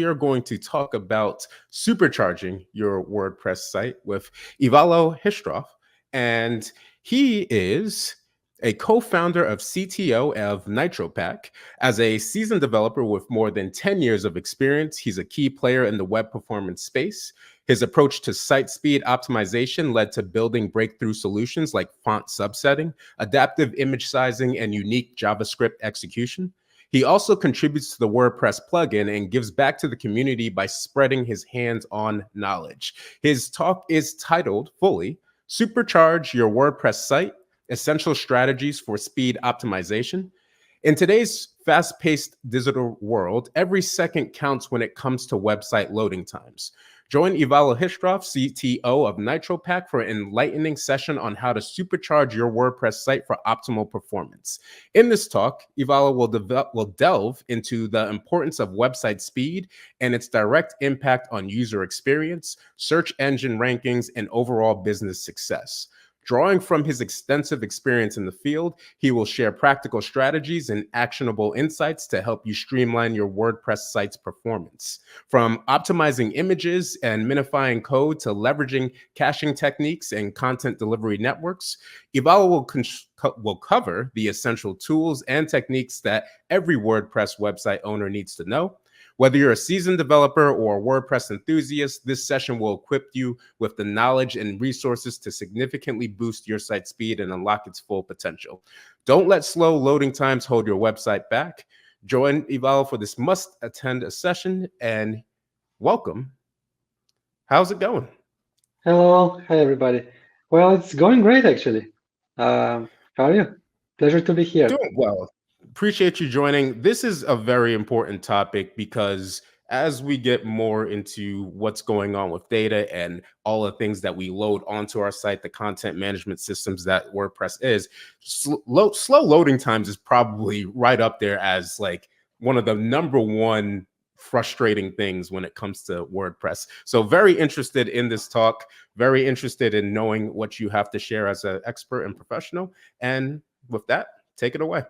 are going to talk about supercharging your WordPress site with Ivailo Hristov. And he is a co-founder of CTO of NitroPack. As a seasoned developer with more than 10 years of experience, he's a key player in the web performance space. His approach to site speed optimization led to building breakthrough solutions like font subsetting, adaptive image sizing, and unique JavaScript execution. He also contributes to the WordPress plugin and gives back to the community by spreading his hands-on knowledge. His talk is titled fully, Supercharge Your WordPress Site, Essential Strategies for Speed Optimization. In today's fast-paced digital world, every second counts when it comes to website loading times. Join Ivailo Hristov, CTO of NitroPack, for an enlightening session on how to supercharge your WordPress site for optimal performance. In this talk, Ivailo will delve into the importance of website speed and its direct impact on user experience, search engine rankings, and overall business success. Drawing from his extensive experience in the field, he will share practical strategies and actionable insights to help you streamline your WordPress site's performance. From optimizing images and minifying code to leveraging caching techniques and content delivery networks, Ivailo will cover the essential tools and techniques that every WordPress website owner needs to know. Whether you're a seasoned developer or a WordPress enthusiast, this session will equip you with the knowledge and resources to significantly boost your site speed and unlock its full potential. Don't let slow loading times hold your website back. Join Ivailo for this must-attend session, and welcome. How's it going? Hello, hi everybody. Well, it's going great actually. How are you? Pleasure to be here. Doing well. Appreciate you joining. This is a very important topic because as we get more into what's going on with data and all the things that we load onto our site, the content management systems that WordPress is, slow loading times is probably right up there as like one of the number one frustrating things when it comes to WordPress. So very interested in this talk, very interested in knowing what you have to share as an expert and professional. And with that, take it away.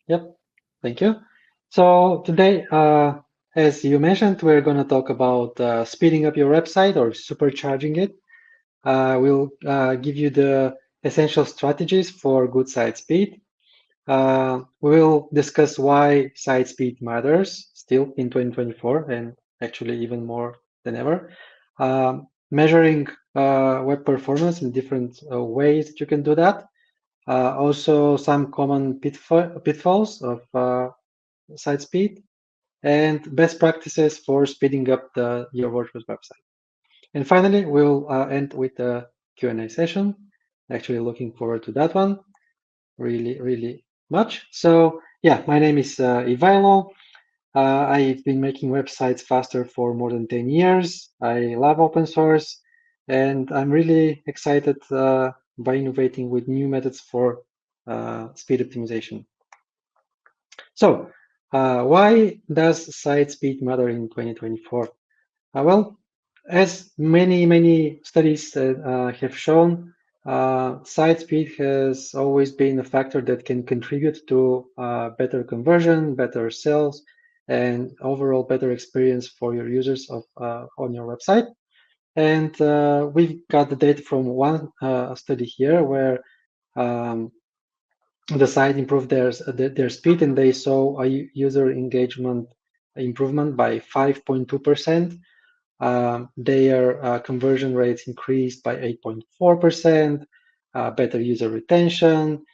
Yep, thank you. So today, as you mentioned, we're going to talk about speeding up your website or supercharging it. We'll give you the essential strategies for good site speed. We will discuss why site speed matters still in 2024 and actually even more than ever. Measuring web performance in different ways that you can do that. Also, some common pitfalls of site speed and best practices for speeding up your WordPress website. And finally, we'll end with a Q&A session. Actually looking forward to that one really much. So yeah, my name is Ivailo. I've been making websites faster for more than 10 years. I love open source, and I'm really excited by innovating with new methods for speed optimization. So why does site speed matter in 2024? Well, as many studies have shown, site speed has always been a factor that can contribute to better conversion, better sales, and overall better experience for your users on your website. And we've got the data from one study here where the site improved their speed, and they saw a user engagement improvement by 5.2%. Their conversion rates increased by 8.4%, better user retention,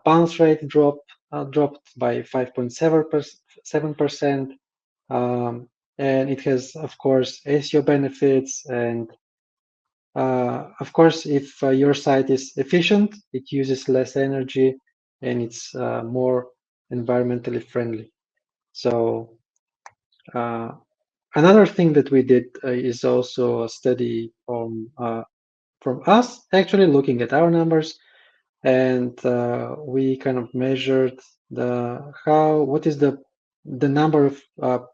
bounce rate dropped by 5.7%, and it has, of course, SEO benefits. And of course, if your site is efficient, it uses less energy and it's more environmentally friendly. So another thing that we did is also a study from us, actually looking at our numbers, and we kind of measured what is the number of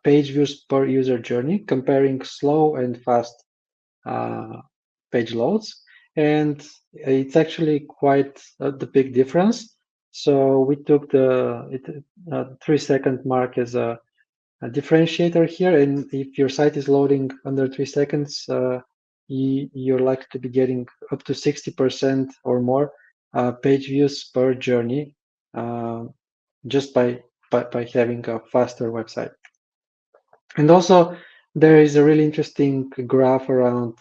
page views per user journey, comparing slow and fast page loads, and it's actually quite the big difference. So we took the 3-second mark as a differentiator here. And if your site is loading under 3 seconds, you're likely to be getting up to 60% or more page views per journey, just by having a faster website. And also, there is a really interesting graph around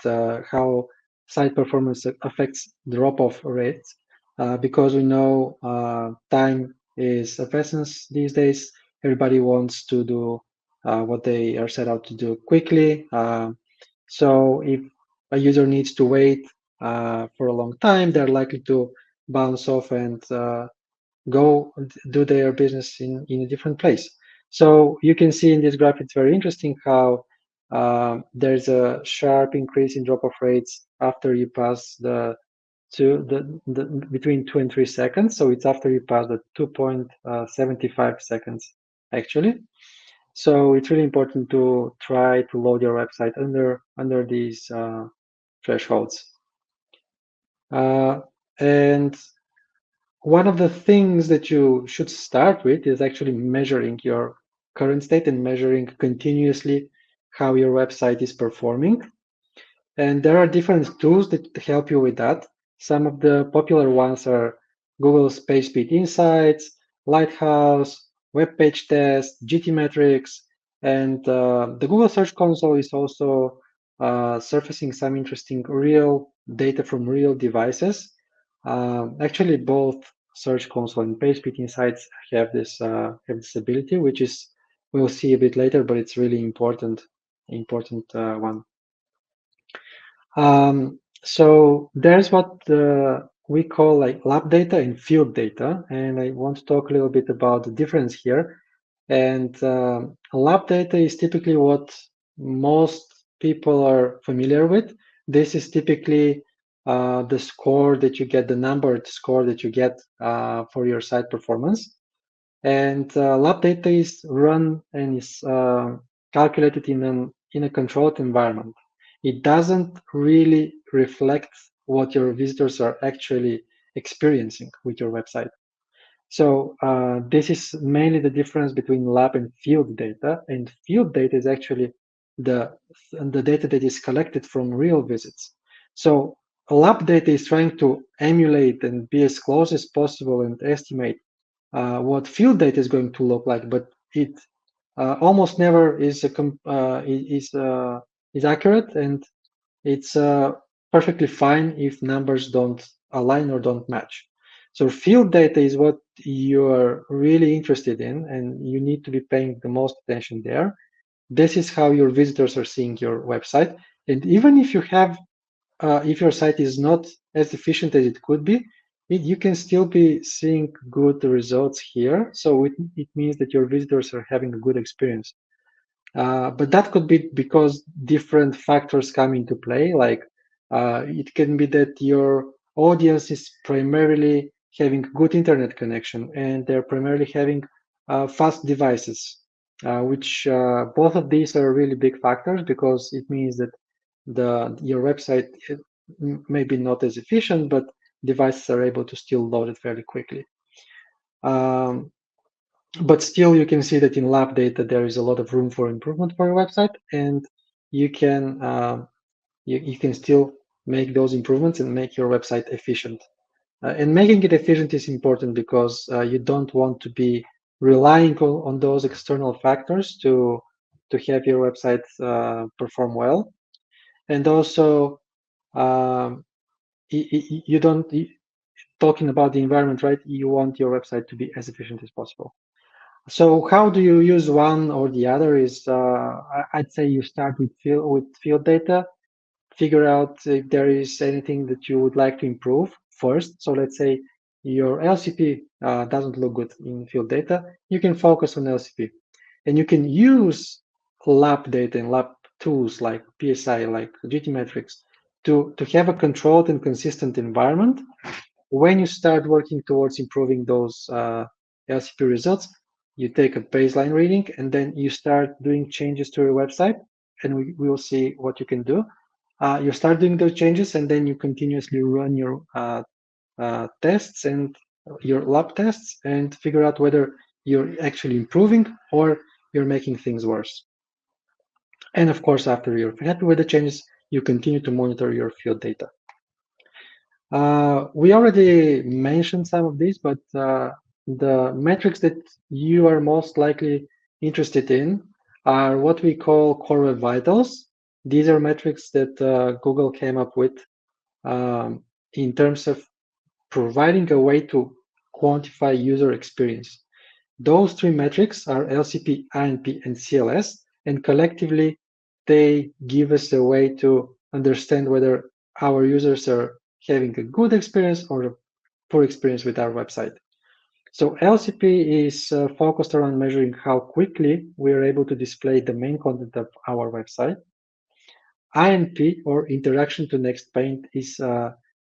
how site performance affects drop-off rates, because we know time is of essence these days. Everybody wants to do what they are set out to do quickly. So if a user needs to wait for a long time, they're likely to bounce off and go do their business in a different place. So you can see in this graph, it's very interesting how there's a sharp increase in drop-off rates after you pass the between 2 and 3 seconds. So it's after you pass the 2.75 seconds actually. So it's really important to try to load your website under these thresholds. And one of the things that you should start with is actually measuring your current state and measuring continuously how your website is performing. And there are different tools that help you with that. Some of the popular ones are Google's PageSpeed Insights, Lighthouse, Web Page Test, GTmetrix, and the Google Search Console is also surfacing some interesting real data from real devices. Actually, both Search Console and PageSpeed Insights have this ability, which is we'll see a bit later, but it's really important one. So there's what we call like lab data and field data, and I want to talk a little bit about the difference here. And lab data is typically what most people are familiar with. This is typically the score that you get, the numbered score that you get for your site performance. And lab data is run and is calculated in a controlled environment. It doesn't really reflect what your visitors are actually experiencing with your website. So this is mainly the difference between lab and field data. And field data is actually the data that is collected from real visits. So lab data is trying to emulate and be as close as possible and estimate what field data is going to look like, but it almost never is is accurate, and it's perfectly fine if numbers don't align or don't match. So field data is what you are really interested in, and you need to be paying the most attention there. This is how your visitors are seeing your website, and even if you have if your site is not as efficient as it could be, you can still be seeing good results here. So it means that your visitors are having a good experience. But that could be because different factors come into play. Like it can be that your audience is primarily having good internet connection and they're primarily having fast devices, which both of these are really big factors because it means that your website maybe not as efficient, but devices are able to still load it fairly quickly. But still, you can see that in lab data, there is a lot of room for improvement for your website, and you can you can still make those improvements and make your website efficient. And making it efficient is important because you don't want to be relying on those external factors to have your website perform well. And also, you don't talking about the environment, right? You want your website to be as efficient as possible. So how do you use one or the other? Is I'd say you start with field data, figure out if there is anything that you would like to improve first. So let's say your LCP doesn't look good in field data. You can focus on LCP, and you can use lab data and lab tools like PSI, like GTmetrix, to have a controlled and consistent environment. When you start working towards improving those LCP results, you take a baseline reading and then you start doing changes to your website, and we will see what you can do. You start doing those changes, and then you continuously run your tests and your lab tests and figure out whether you're actually improving or you're making things worse. And of course, after you're happy with the changes, you continue to monitor your field data. We already mentioned some of these, but the metrics that you are most likely interested in are what we call core web vitals. These are metrics that Google came up with in terms of providing a way to quantify user experience. Those three metrics are LCP, INP, and CLS, and collectively they give us a way to understand whether our users are having a good experience or a poor experience with our website. So LCP is focused around measuring how quickly we are able to display the main content of our website. INP, or interaction to next page, is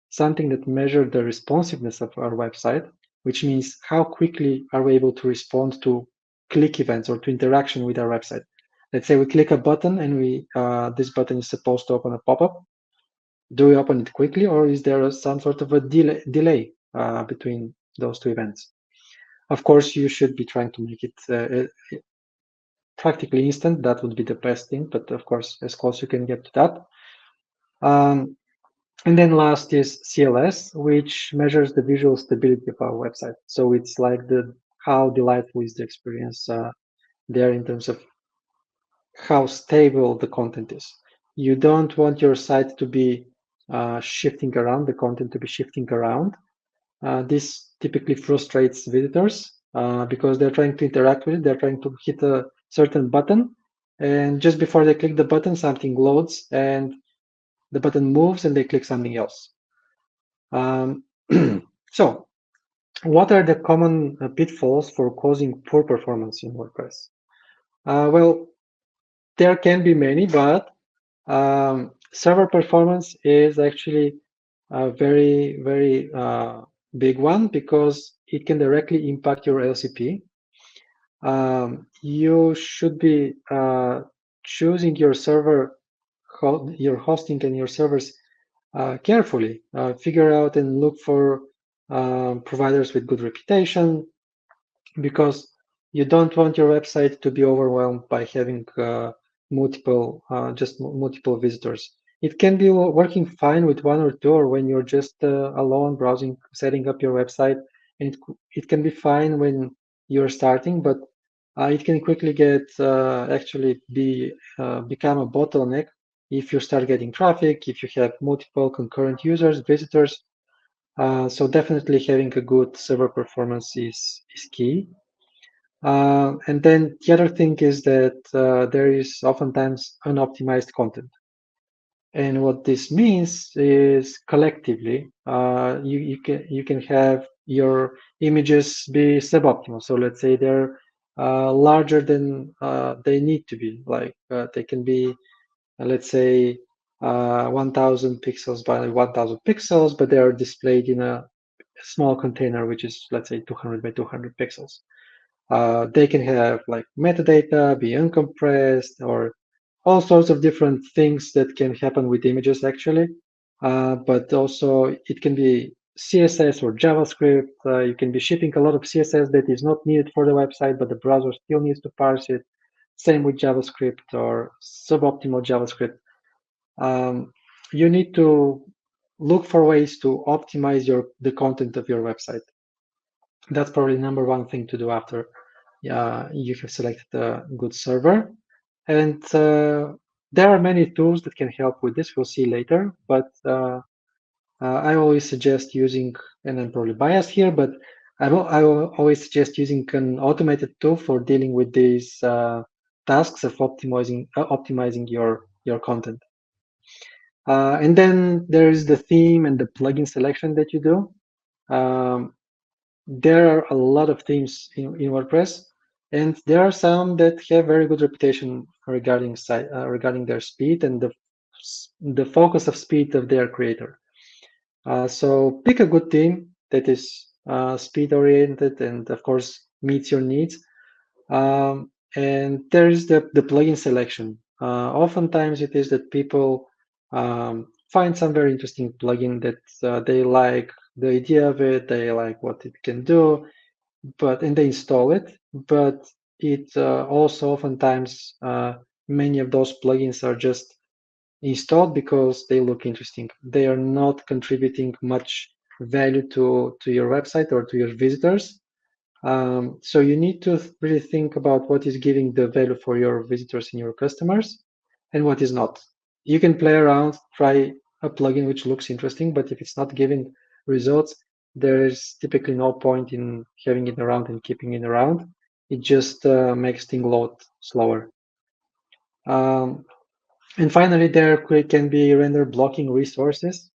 something that measures the responsiveness of our website, which means how quickly are we able to respond to click events or to interaction with our website. Let's say we click a button and this button is supposed to open a pop-up. Do we open it quickly, or is there some sort of a delay between those two events? Of course, you should be trying to make it practically instant. That would be the best thing, but of course, as close you can get to that. And then last is CLS, which measures the visual stability of our website. So it's like how delightful is the experience there in terms of how stable the content is. You don't want your site to be shifting around, the content to be shifting around. This typically frustrates visitors because they're trying to interact with it. They're trying to hit a certain button, and just before they click the button, something loads and the button moves and they click something else. So what are the common pitfalls for causing poor performance in WordPress? Well, there can be many, but server performance is actually a very, very big one because it can directly impact your LCP. You should be choosing your server, your hosting and your servers carefully. Figure out and look for providers with good reputation, because you don't want your website to be overwhelmed by having multiple visitors. It can be working fine with one or two, or when you're just alone browsing, setting up your website, and it can be fine when you're starting, but it can quickly get become a bottleneck if you start getting traffic, if you have multiple concurrent users, visitors. So definitely having a good server performance is key. And then the other thing is that there is oftentimes unoptimized content. And what this means is collectively, you can have your images be suboptimal. So let's say they're larger than they need to be. Like they can be, let's say, 1,000 pixels by 1,000 pixels, but they are displayed in a small container, which is, let's say, 200 by 200 pixels. They can have like metadata, be uncompressed, or all sorts of different things that can happen with images actually. But also it can be CSS or JavaScript. You can be shipping a lot of CSS that is not needed for the website, but the browser still needs to parse it. Same with JavaScript or suboptimal JavaScript. You need to look for ways to optimize the content of your website. That's probably number one thing to do after you have selected a good server. And there are many tools that can help with this. We'll see later, but I always suggest using, and I'm probably biased here, but I will always suggest using an automated tool for dealing with these tasks of optimizing your content. And then there is the theme and the plugin selection that you do. There are a lot of themes in WordPress, and there are some that have very good reputation regarding their speed and the focus of speed of their creator. So pick a good theme that is speed oriented and of course meets your needs. And there is the plugin selection. Oftentimes it is that people find some very interesting plugin that they like the idea of it, they like what it can do, and they install it. But it also oftentimes many of those plugins are just installed because they look interesting. They are not contributing much value to your website or to your visitors. So you need to really think about what is giving the value for your visitors and your customers and what is not. You can play around, try a plugin which looks interesting, but if it's not giving results, there is typically no point in having it around and keeping it around. It just makes things load slower. And finally, there can be render blocking resources.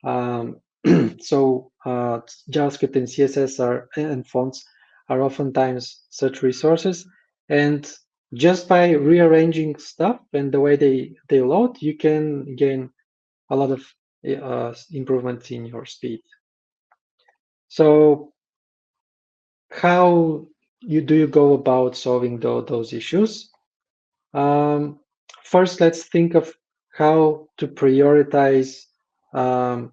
So JavaScript and CSS and fonts are oftentimes such resources. And just by rearranging stuff and the way they load, you can gain a lot of improvements in your speed. So how do you go about solving those issues? First, let's think of how to prioritize um,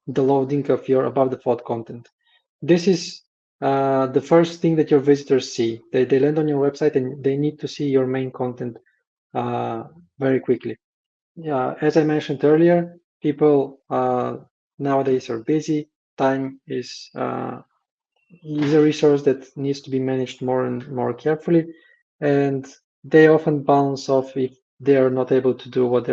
the loading of your above default content. This is the first thing that your visitors see. They land on your website and they need to see your main content very quickly. Yeah, as I mentioned earlier, people nowadays are busy. Time is a resource that needs to be managed more and more carefully, and they often bounce off if they are not able to do what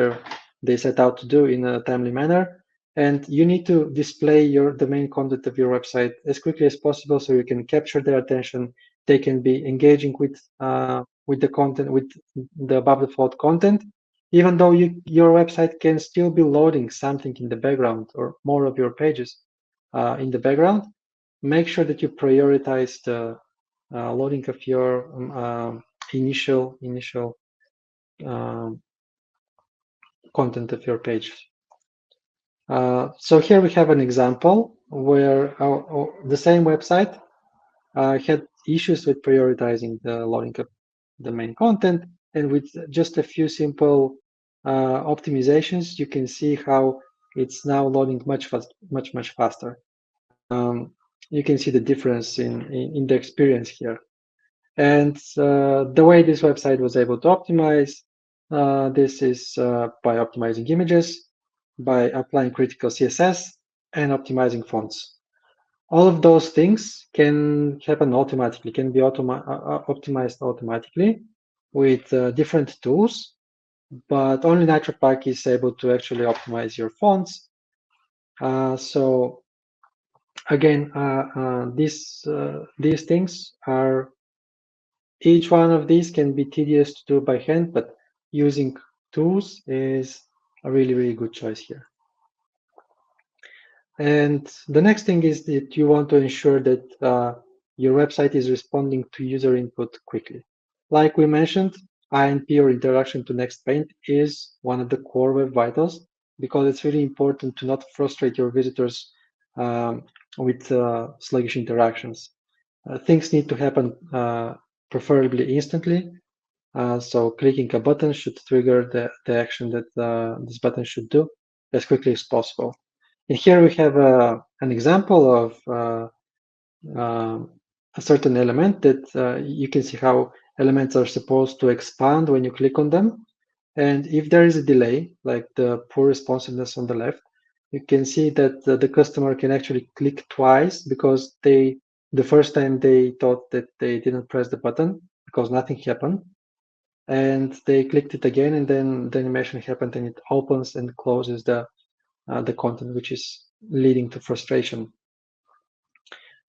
they set out to do in a timely manner. And you need to display the main content of your website as quickly as possible so you can capture their attention. They can be engaging with the content, with the above default content, even though your website can still be loading something in the background or more of your pages in the background. Make sure that you prioritize the loading of your initial um, content of your page. So here we have an example where the same website had issues with prioritizing the loading of the main content, and with just a few simple optimizations, you can see how it's now loading much faster. You can see the difference in the experience here. And the way this website was able to optimize this is by optimizing images, by applying critical CSS, and optimizing fonts. All of those things can happen automatically, can be optimized automatically with different tools, but only NitroPack is able to actually optimize your fonts. So again, these things are, each one of these can be tedious to do by hand, but using tools is a really good choice here. And the next thing is that you want to ensure that your website is responding to user input quickly. Like we mentioned, INP, or introduction to next paint, is one of the core web vitals, because it's really important to not frustrate your visitors with sluggish interactions. Things need to happen preferably instantly. So clicking a button should trigger the action that this button should do as quickly as possible. And here we have an example of a certain element that you can see how elements are supposed to expand when you click on them. And if there is a delay, like the poor responsiveness on the left, you can see that the customer can actually click twice, because the first time they thought that they didn't press the button because nothing happened. And they clicked it again, and then the animation happened, and it opens and closes the content, which is leading to frustration.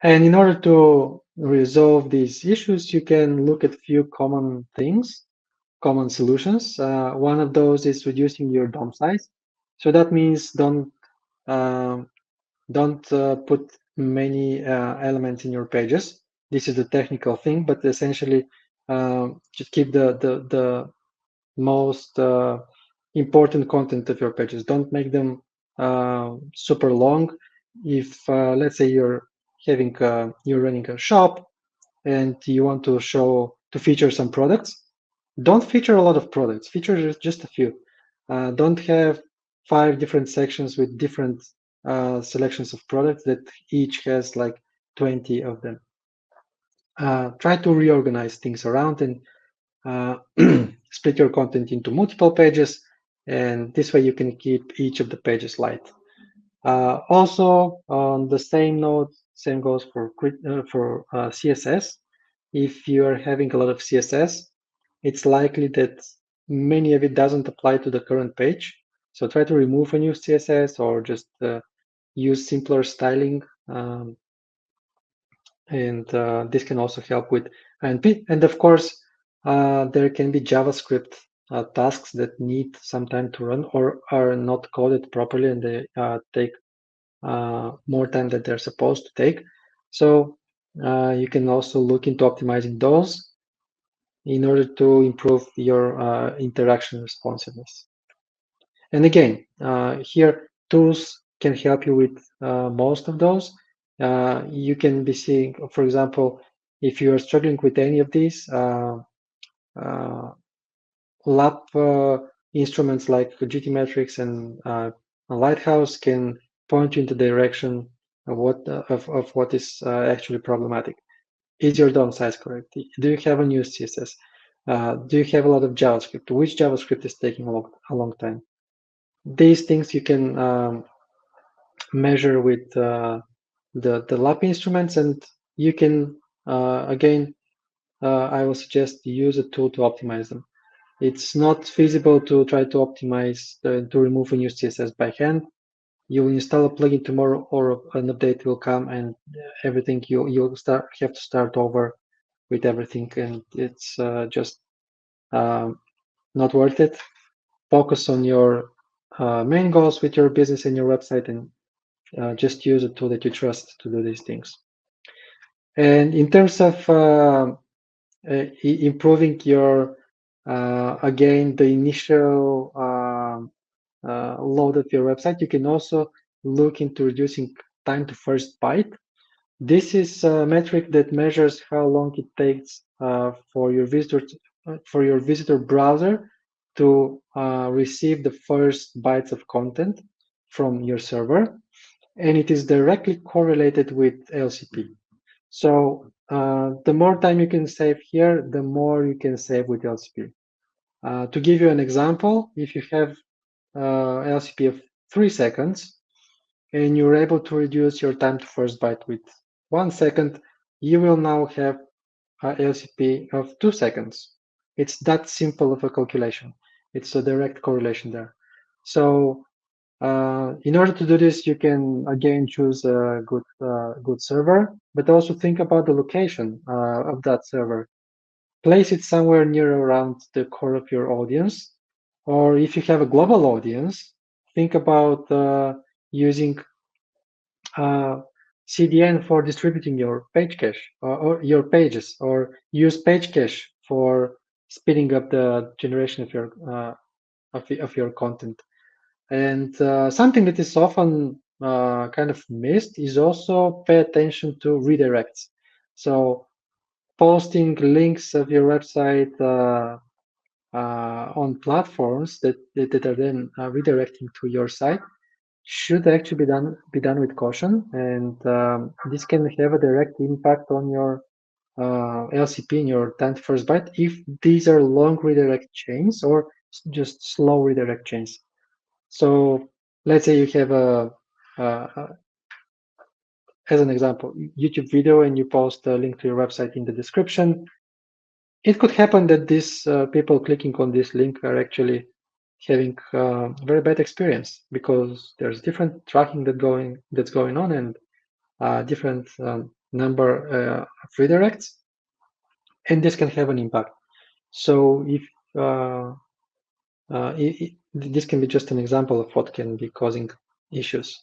And in order to resolve these issues, you can look at a few common things, common solutions. One of those is reducing your DOM size. So that means don't put many elements in your pages. This is the technical thing, but essentially just keep the most important content of your pages. Don't make them super long. If let's say you're running a shop and you want to feature some products, don't feature a lot of products. Feature just a few. Don't have 5 different sections with different selections of products that each has like 20 of them. try to reorganize things around and split your content into multiple pages, and this way you can keep each of the pages light. Also, on the same note, same goes for CSS. If you are having a lot of CSS, it's likely that many of it doesn't apply to the current page. So try to remove unused CSS or just use simpler styling. And this can also help with INP. And of course, there can be JavaScript tasks that need some time to run or are not coded properly, and they take more time than they're supposed to take. So you can also look into optimizing those in order to improve your interaction responsiveness. And again, here tools can help you with most of those. You can be seeing, for example, if you are struggling with any of these, lab instruments like GTmetrix and Lighthouse can point you into the direction of what is actually problematic. Is your DOM size correct? Do you have unused CSS? Do you have a lot of JavaScript? Which JavaScript is taking a long time? These things you can measure with the lab instruments, and you can again, I will suggest you use a tool to optimize them. It's not feasible to try to optimize to remove unused CSS by hand. You will install a plugin tomorrow, or an update will come, and everything you'll have to start over with everything, and it's just not worth it. Focus on your main goals with your business and your website, and just use a tool that you trust to do these things. And in terms of improving your, again, the initial load of your website, you can also look into reducing time to first byte. This is a metric that measures how long it takes for your visitor browser to receive the first bytes of content from your server, and it is directly correlated with LCP. So the more time you can save here, the more you can save with LCP. To give you an example, if you have LCP of 3 seconds and you're able to reduce your time to first byte with 1 second, you will now have a LCP of 2 seconds. It's that simple of a calculation. It's a direct correlation there. So in order to do this, you can again choose a good server, but also think about the location of that server. Place it somewhere near around the core of your audience, or if you have a global audience, think about using CDN for distributing your page cache or your pages, or use page cache for speeding up the generation of your content. And something that is often kind of missed is also pay attention to redirects. So posting links of your website on platforms that are then redirecting to your site should actually be done with caution, and this can have a direct impact on your LCP in your 10th first byte if these are long redirect chains or just slow redirect chains. So let's say you have as an example, YouTube video, and you post a link to your website in the description. It could happen that these people clicking on this link are actually having very bad experience because there's different tracking that's going on, and different number of redirects, and this can have an impact. So if this can be just an example of what can be causing issues.